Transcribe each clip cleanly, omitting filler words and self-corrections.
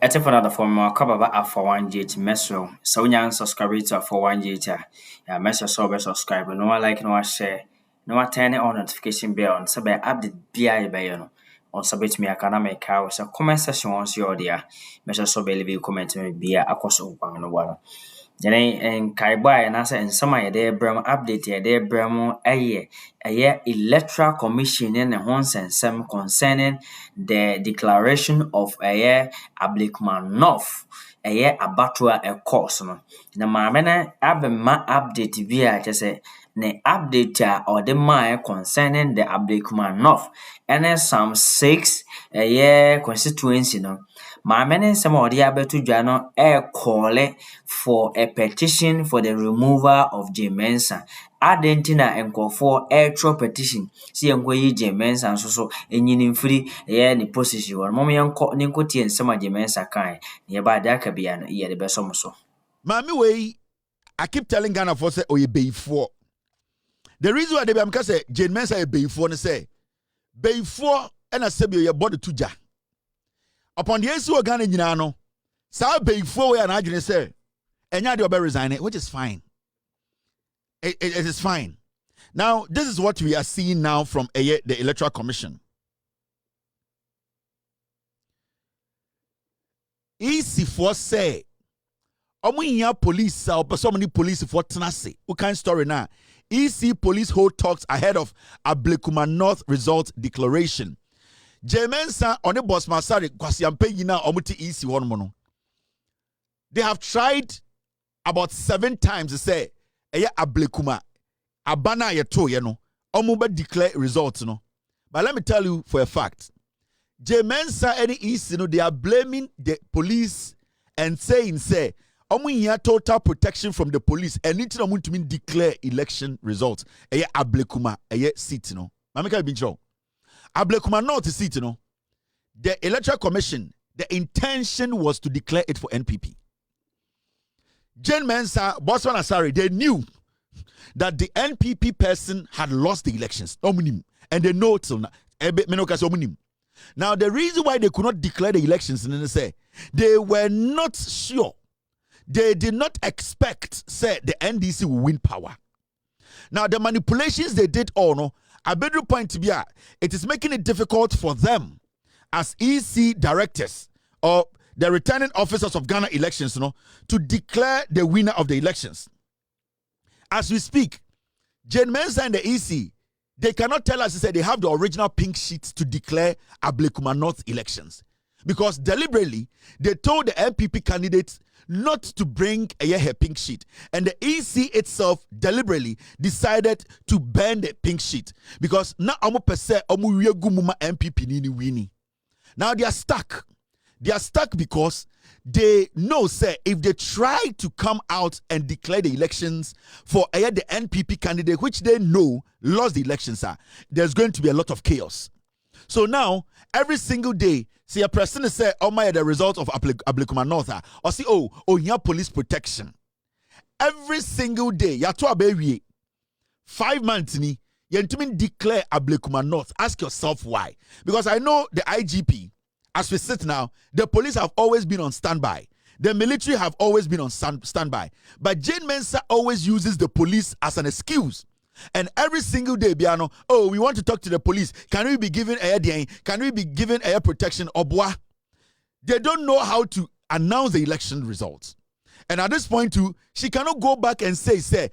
It's for another form of cover Alpha OneTV Metro. So when you subscribe to Alpha OneTV, yeah, make sure so subscribe. No one like, no one share, no one turn on notification bell on so update BI by you. On submit me a can make house so comment section once you're there. Make sure so leave comment me be a course of one. Jene en kaiba na say nsama ye de bram update ye de bram eye electoral commission ne ho nsensem concerning the declaration of Ablekuma North abatua course no na maame na abema update bi a kyese ne update a ode ma concerning the Ablekuma North and some 6 constituency no maame ne nsɛm a ɔde abɛto dwa no call for a petition for the removal of Mensa. Adɛn nti na nkurɔfoɔ ɛretwerɛ petition sɛ yɛnkɔyi Mensa nso so ɛnyini mfiri ne position hɔ no. Moma yɛnkɔ ne nkɔtie nsɛm a Mensa kae na yɛba ade aka bia no yɛde bɛsɔ mo so. Maame wei, I keep telling Ghana for say oye beifoɔ. The reason why they be am ka say Mensa e beifoɔ ne say beifoɔ ɛna sɛ bi yɛ bɔde to gya. Upon the issue of Ghana nyinaa no, saa beifoɔ wei ana adwene sɛ enya de obe resign it, which is fine. It is fine. Now, this is what we are seeing now from the Electoral Commission. Easy for say, omunya police or so many police for tenase. What kind of story now? EC police hold talks ahead of Ablekuma North result declaration. Mensa on the boss Masari kwasiampe yina omuti EC one mono. They have tried about 7 times to say, Ablekuma, abana yeto ye no, omuba declare results no. But let me tell you for a fact, Mensa any EC no, they are blaming the police and saying, omu here total protection from the police and it no to mean declare election results. Ablekuma, seat no. Mamika bincho. Ablekuma not a seat no. The Electoral Commission, the intention was to declare it for NPP. Mensa, Bosman Asari, they knew that the NPP person had lost the elections. And they know till now. Now, the reason why they could not declare the elections, they were not sure. They did not expect, say, the NDC will win power. Now, the manipulations they did a better point to be at, it is making it difficult for them as EC directors or the returning officers of Ghana elections, to declare the winner of the elections. As we speak, Mensa and the EC, they cannot tell us they have the original pink sheets to declare Ablekuma North elections. Because deliberately, they told the MPP candidates not to bring a pink sheet. And the EC itself deliberately decided to ban the pink sheet. Because now MPP nini wini. Now they are stuck. They are stuck because they know, if they try to come out and declare the elections for the NPP candidate, which they know lost the elections, there's going to be a lot of chaos. So now, every single day, see a person say, oh my, the result of Ablekuma North, or see, your police protection. Every single day, ya to baby 5 months ni, you declare Ablekuma North. Ask yourself why. Because I know the IGP. As we sit now, the police have always been on standby. The military have always been on standby. But Mensa always uses the police as an excuse. And every single day, Biano, we want to talk to the police. Can we be given air? Can we be given air protection? Obwa? They don't know how to announce the election results. And at this point too, she cannot go back and say,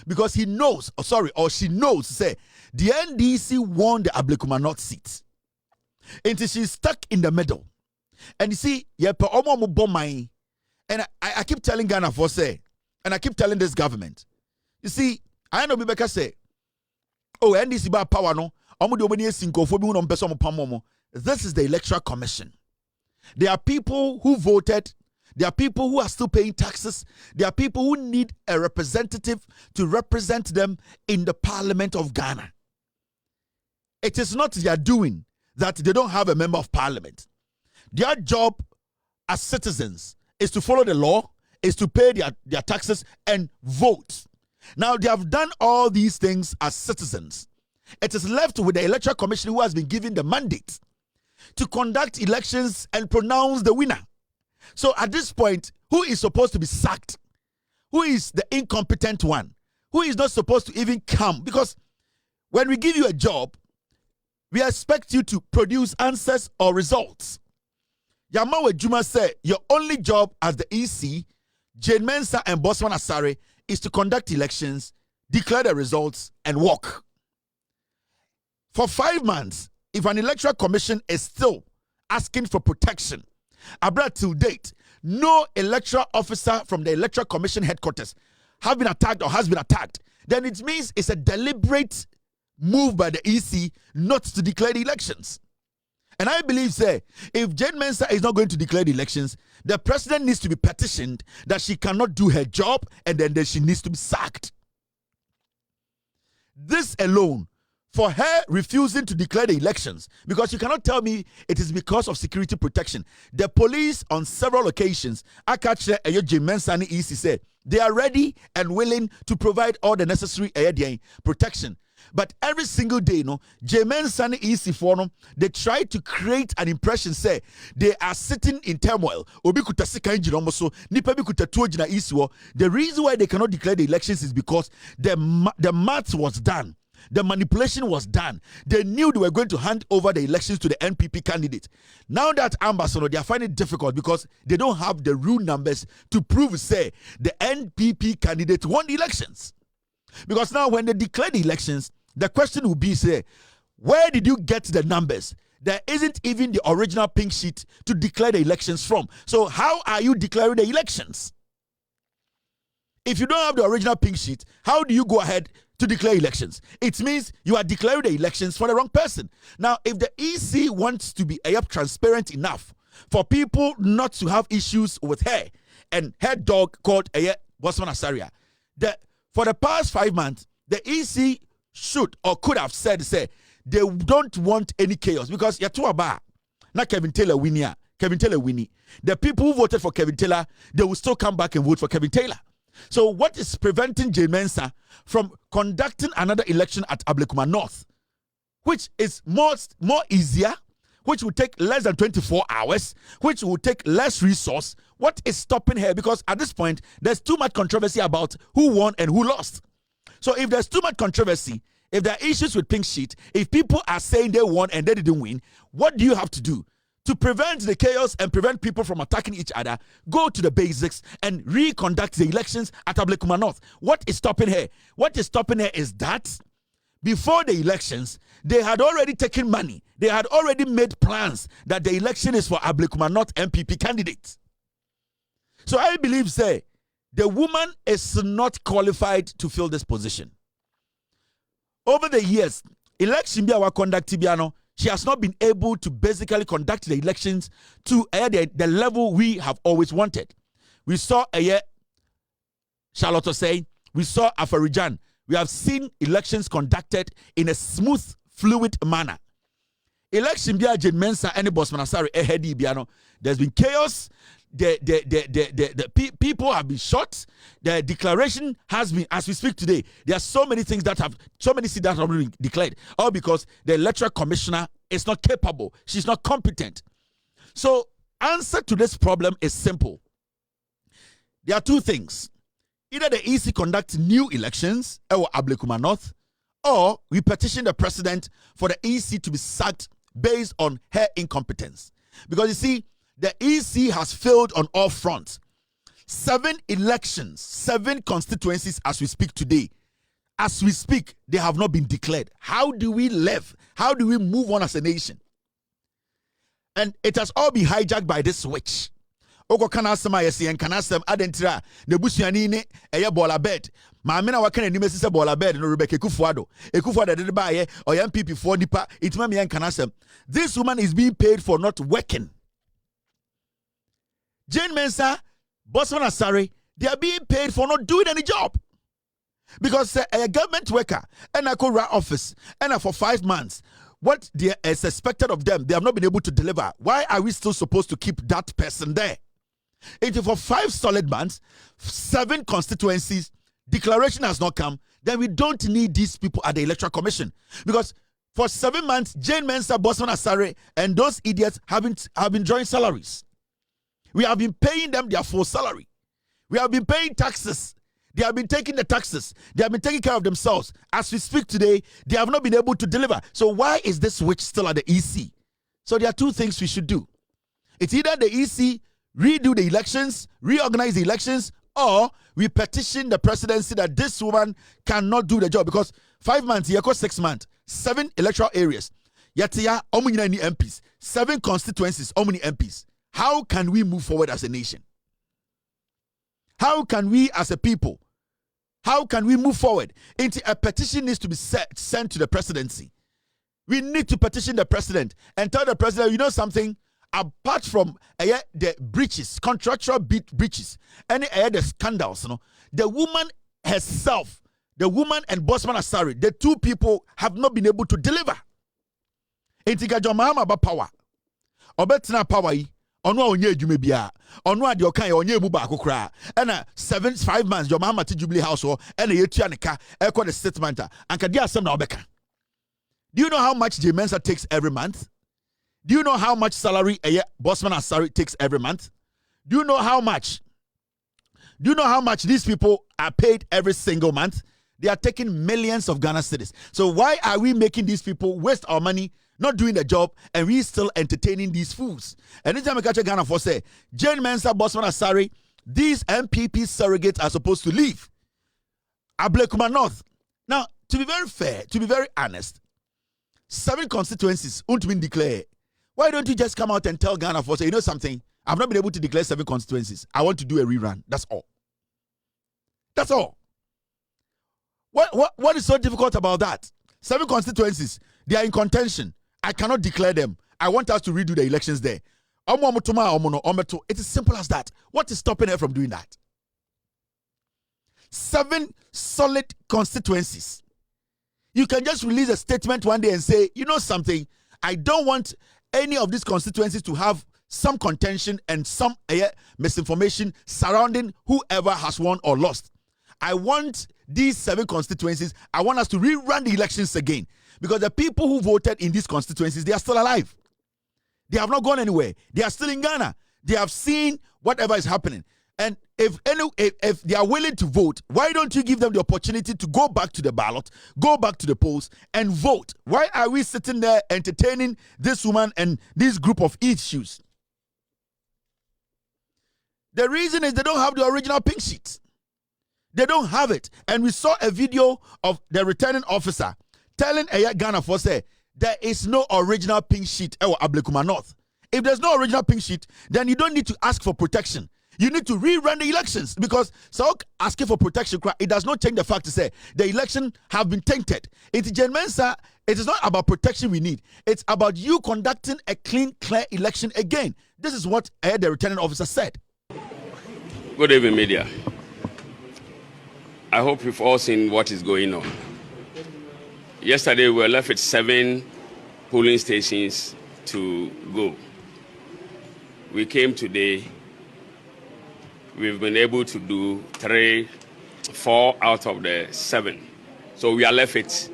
because he knows, or she knows, the NDC won the Ablekuma North seat. Until she's stuck in the middle. And you see, and I keep telling Ghana for say, and I keep telling this government, you see, I know Bibeka say, NDC ba power no, this is the Electoral Commission. There are people who voted, there are people who are still paying taxes, there are people who need a representative to represent them in the Parliament of Ghana. It is not their doing that they don't have a member of parliament. Their job as citizens is to follow the law, is to pay their taxes and vote. Now, they have done all these things as citizens. It is left with the Electoral Commission who has been given the mandate. to conduct elections and pronounce the winner. So at this point, who is supposed to be sacked? Who is the incompetent one? Who is not supposed to even come? Because when we give you a job, we expect you to produce answers or results. Yamawa Juma said, your only job as the EC, Jane Mensa and Bosman Asare, is to conduct elections, declare the results, and walk. For 5 months, if an electoral commission is still asking for protection, Abra till date, no electoral officer from the electoral commission headquarters have been attacked or has been attacked, then it means it's a deliberate move by the EC not to declare the elections. And I believe, say, if Jane Mensa is not going to declare the elections, the president needs to be petitioned that she cannot do her job and then she needs to be sacked. This alone, for her refusing to declare the elections, because you cannot tell me it is because of security protection. The police on several occasions, Akache Jane Mensa and EC said, they are ready and willing to provide all the necessary protection. But every single day, Jane Mensa and EC for they try to create an impression, say they are sitting in turmoil. The reason why they cannot declare the elections is because the math was done. The manipulation was done. They knew they were going to hand over the elections to the NPP candidate. Now that ambassador, they are finding it difficult because they don't have the real numbers to prove, say, the NPP candidate won the elections. Because now when they declare the elections, the question will be, say, where did you get the numbers? There isn't even the original pink sheet to declare the elections from. So how are you declaring the elections? If you don't have the original pink sheet, how do you go ahead to declare elections? It means you are declaring the elections for the wrong person. Now, if the EC wants to be transparent enough for people not to have issues with her and her dog called Bosman Asaria, for the past 5 months, the EC should or could have said, say, they don't want any chaos because Yatuaba, not Kevin Taylor winning. The people who voted for Kevin Taylor, they will still come back and vote for Kevin Taylor. So what is preventing Jane Mensa from conducting another election at Ablekuma North, which is more easier, which will take less than 24 hours, which will take less resource? What is stopping her? Because at this point, there's too much controversy about who won and who lost. So if there's too much controversy, if there are issues with pink sheet, if people are saying they won and they didn't win, what do you have to do? To prevent the chaos and prevent people from attacking each other, go to the basics and reconduct the elections at Ablekuma North. What is stopping her? What is stopping her is that before the elections, they had already taken money. They had already made plans that the election is for Ablekuma North MPP candidates. So I believe, say, the woman is not qualified to fill this position. Over the years, election biawa conduct biano, she has not been able to basically conduct the elections to the level we have always wanted. We saw Charlotte say, we saw Afarijan. We have seen elections conducted in a smooth, fluid manner. Election bia Jane Mensa and Bosman Asare ehedi biano. There's been chaos. The people have been shot. The declaration has been, as we speak today, there are so many things that have, so many seats that have been declared, all because the electoral commissioner is not capable. She's not competent. So, answer to this problem is simple. There are two things. Either the EC conducts new elections, or Ablekuma North, or we petition the president for the EC to be sacked based on her incompetence. Because you see, the EC has failed on all fronts. 7 elections, 7 constituencies as we speak today. As we speak, they have not been declared. How do we live? How do we move on as a nation? And it has all been hijacked by this witch. Oko kanasema yesi en kanasem adentra ne busuani ne eye bola bed. Maame na waka nanim sise bola bed no Rebecca Ekufuado. Ekufuado de ba ye or MPP for nipa itima me en kanasem. This woman is being paid for not working. Jane Mensa, Bosman Asare, they are being paid for not doing any job. Because a government worker and a Kora office and for 5 months, what is expected of them, they have not been able to deliver. Why are we still supposed to keep that person there? If for 5 solid months, 7 constituencies, declaration has not come, then we don't need these people at the Electoral Commission. Because For 7 months, Jane Mensa, Bosman Asare, and those idiots have been drawing salaries. We have been paying them their full salary. We have been paying taxes. They have been taking the taxes. They have been taking care of themselves. As we speak today, they have not been able to deliver. So why is this witch still at the EC? So there are two things we should do. It's either the EC redo the elections, reorganize the elections, or we petition the presidency that this woman cannot do the job. Because 5 months, 6 months, 7 electoral areas, yatia omuni MPs, 7 constituencies, omuni MPs. How can we move forward as a nation? How can we as a people, how can we move forward? A petition needs to be sent to the presidency. We need to petition the president and tell the president, you know something, apart from the breaches, contractual breaches, any the scandals, the woman herself, the woman and Bosman Asari, the two people have not been able to deliver. Intiga Jomahama about power. Obetina power. Onwa onye adwuma bia onwa de okan ye onye mu ba akokra na 5 months your mama to Jubilee house ho na yetua ne ka e the statement anka dia asem na obeka. Do you know how much the Mensa takes every month? Do you know how much salary Bosman Asari takes every month? Do you know how much these people are paid every single month? They are taking millions of Ghana cedis. So why are we making these people waste our money, not doing the job, and we still entertaining these fools? And anytime I catch a Ghana for say, Jane Mensa, Bosman Asari, these MPP surrogates are supposed to leave. Ablekuma North. Now, to be very fair, to be very honest, 7 constituencies won't be declared. Why don't you just come out and tell Ghana for say, you know something? I've not been able to declare 7 constituencies. I want to do a rerun. That's all. That's all. What is so difficult about that? 7 constituencies, they are in contention. I cannot declare them. I want us to redo the elections there. It is simple as that. What is stopping her from doing that? 7 solid constituencies. You can just release a statement one day and say, you know something, I don't want any of these constituencies to have some contention and some misinformation surrounding whoever has won or lost. I want these 7 constituencies, I want us to rerun the elections again. Because the people who voted in these constituencies, they are still alive. They have not gone anywhere. They are still in Ghana. They have seen whatever is happening. And if they are willing to vote, why don't you give them the opportunity to go back to the ballot, go back to the polls and vote? Why are we sitting there entertaining this woman and this group of issues? The reason is they don't have the original pink sheet. They don't have it. And we saw a video of the returning officer telling Ghana for say, there is no original pink sheet at Ablekuma North. If there's no original pink sheet, then you don't need to ask for protection. You need to rerun the elections, because so asking for protection, it does not change the fact to say the election have been tainted. It's Jane Mensa. It is not about protection we need. It's about you conducting a clean, clear election again. This is what the returning officer said. Good evening, media. I hope you've all seen what is going on. Yesterday, we were left with 7 polling stations to go. We came today. We've been able to do 4 out of the 7. So we are left with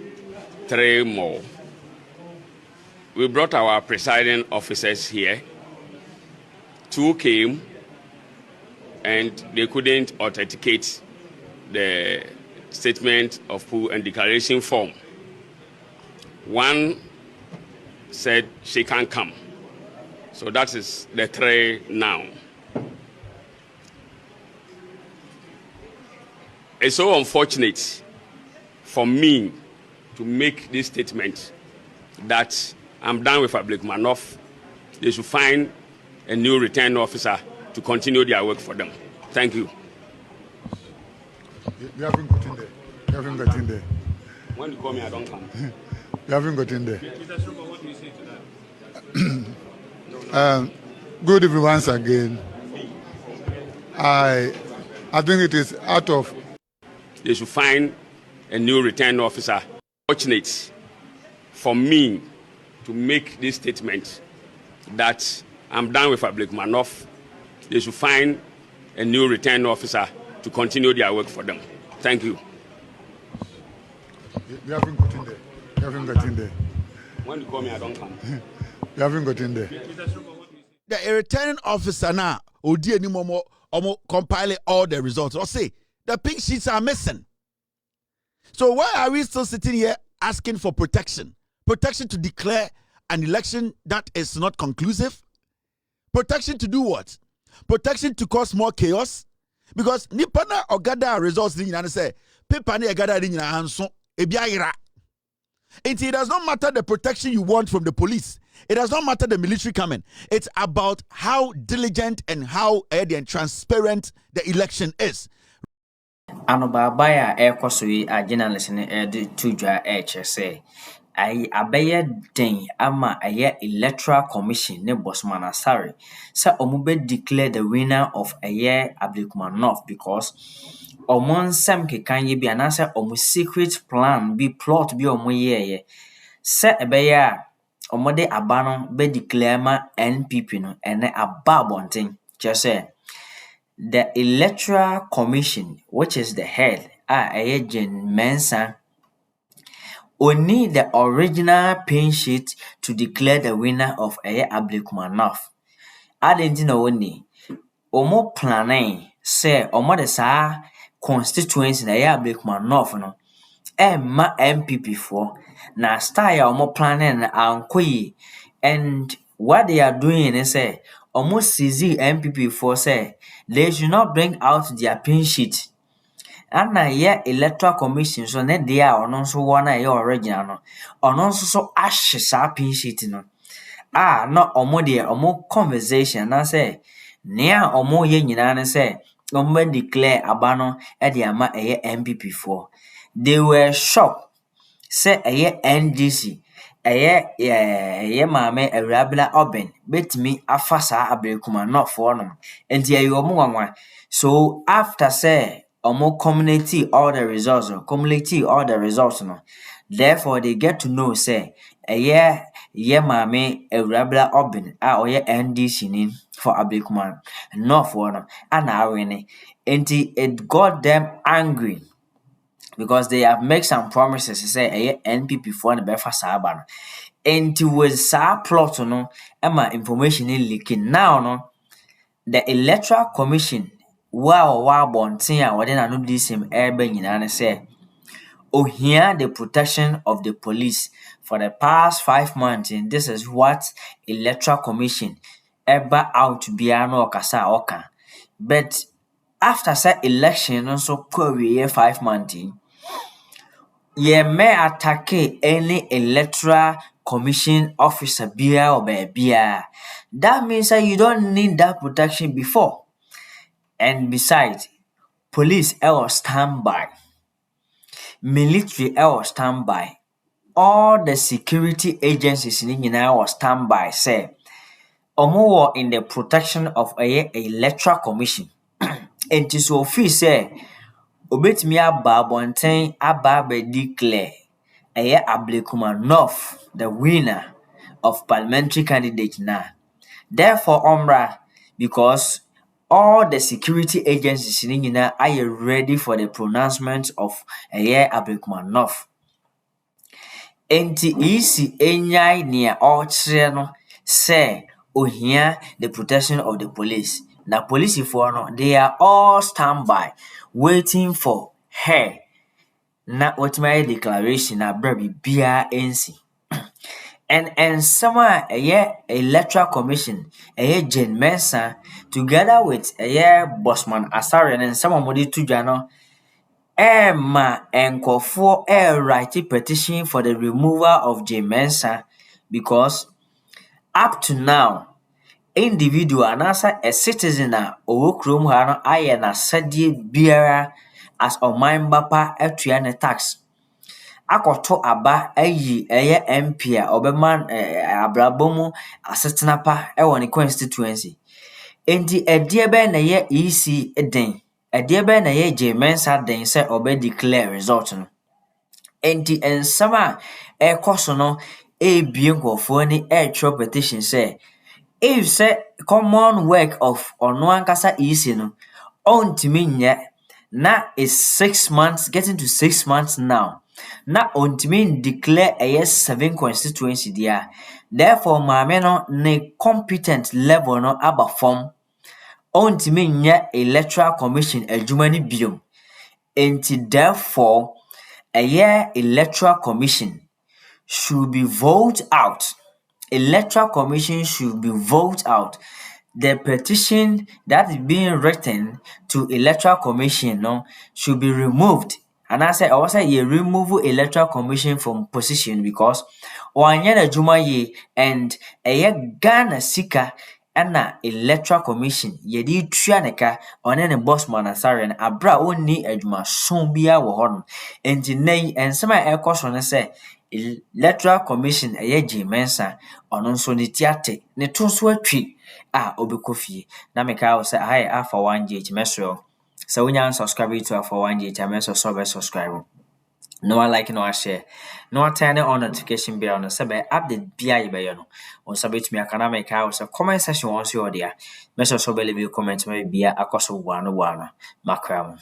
3 more. We brought our presiding officers here. 2 came, and they couldn't authenticate the statement of pool and declaration form. 1 said she can't come. So that is the 3 now. It's so unfortunate for me to make this statement that I'm done with Ablekuma North. They should find a new returning officer to continue their work for them. Thank you. You haven't got in there. You haven't got in there. When you call me, I don't come. You haven't got in there. Mr. Ŝoma, what do you say to that? Good evening once again. I think it is out of. They should find a new returning officer. Fortunate for me to make this statement that I'm done with Ablekuma North. They should find a new returning officer to continue their work for them. Thank you. You haven't got in there. You haven't got in there. When you call me, I don't come. You haven't got in there. The returning officer now, Odi any more compile all the results. Or say the pink sheets are missing. So why are we still sitting here asking for protection? Protection to declare an election that is not conclusive? Protection to do what? Protection to cause more chaos? Because Nipana or gather results and say, paper ne gather in your hands, so it does not matter the protection you want from the police. It does not matter the military coming. It's about how diligent and how transparent the election is. Anobabaya ekosui a journalist ne de tujwa say abeye den ama aye electoral commission ne Bosman Asare say omube declare the winner of aye Ablekuma North because omon nsem kekanye bi anase omo secret plan bi plot bi omo ye say ebeye a omode aba no be declare ma NPP no ene aba bonten just say the Electoral Commission, which is the head, agent Mensa, only the original pin sheet to declare the winner of Ablekuma North. I didn't know only. Omo planning say omo the sa constituency na Ablekuma North no. Ma MPP for na style omo planning ankoyi, and what they are doing is say almost CZ MPP for say they should not bring out their pin sheet. And na electoral commission so ne they are on so one original no. On so ashes pin sheet no. No omo de omo conversation na say nea omo ye nyina ne say omo declare abano e de ama MPP for. They were shocked. Say NDC maame Awurabla Oben betimi afa saa Ablekuma North for no. Enti omo wanwa. So after say omo community all the results no. Therefore they get to know say maame Awurabla Oben oye NDC ni for Ablekuma North for no. Ana awene. Enti it got them angry. Because they have made some promises to say NPP for the befa saba. And with sa plot no information in leaking now no the Electoral Commission wow bontin a wade na no di same ebe nyina say here the protection of the police for the past 5 months, and this is what Electoral Commission ever out bia no okasa oka. But after that election also year 5 months ye may attack any Electoral Commission officer bia or bia. That means that you don't need that protection before. And besides, police was standby, military was standby, all the security agencies in was standby. Say, omo in the protection of a Electoral Commission. And to so feel say. Obetimi aba bonten aba be declare Ablekuma North the winner of parliamentary candidate now. Therefore, because all the security agencies in Nina are ready for the pronouncement of Ablekuma North. Enti isi enyai near all no say here the protection of the police. Now police no, they are all standby waiting for her. Na what my declaration na baby bia NC. And some Electoral Commission, Jane Mensa, together with Bosman Asare and some of the two jano, ma and call for write petition for the removal of Jane Mensa because up to now, individual and as a citizen Ōkrom ha no aye na sadie biara as oman bapa atua ne tax akoto aba ayi MP a obema abrabomu asetena pa e woni constituency enti edie be na ye EC den edie be na ye Mensa den se obe declare result no enti ensama ekoso no ebie nkofo ni throw petition say if say common work of ono ankasa easy no ontimi nye na is 6 months getting to 6 months now na ontimi declare a 7 constituency dia. Therefore maame no ne competent level no aba form. Ontimi nya electoral commission adwuma ni biom. Enti therefore a electoral commission should be voted out. Electoral commission should be voted out. The petition that is being written to electoral commission no should be removed. And I say you remove electoral commission from position because wanyana juma ye and Ghana sika ana electoral commission yedi tuaneka one ne boss man asare na abra onni adwuma son bia wo ho no enti nei ensema ekoso ne say electoral commission Mensa ono nso ne tiate ne to so atwi a obekofie na meka wo say hi Alpha OneTV mesro so wonya subscribe to Alpha OneTV mesro so subscribe no one like no one share no one turn on notification bell no say be update bia ye be no on sabet me akana meka wo say comment section won so there mesro so be leave comment me bia akoso wano makram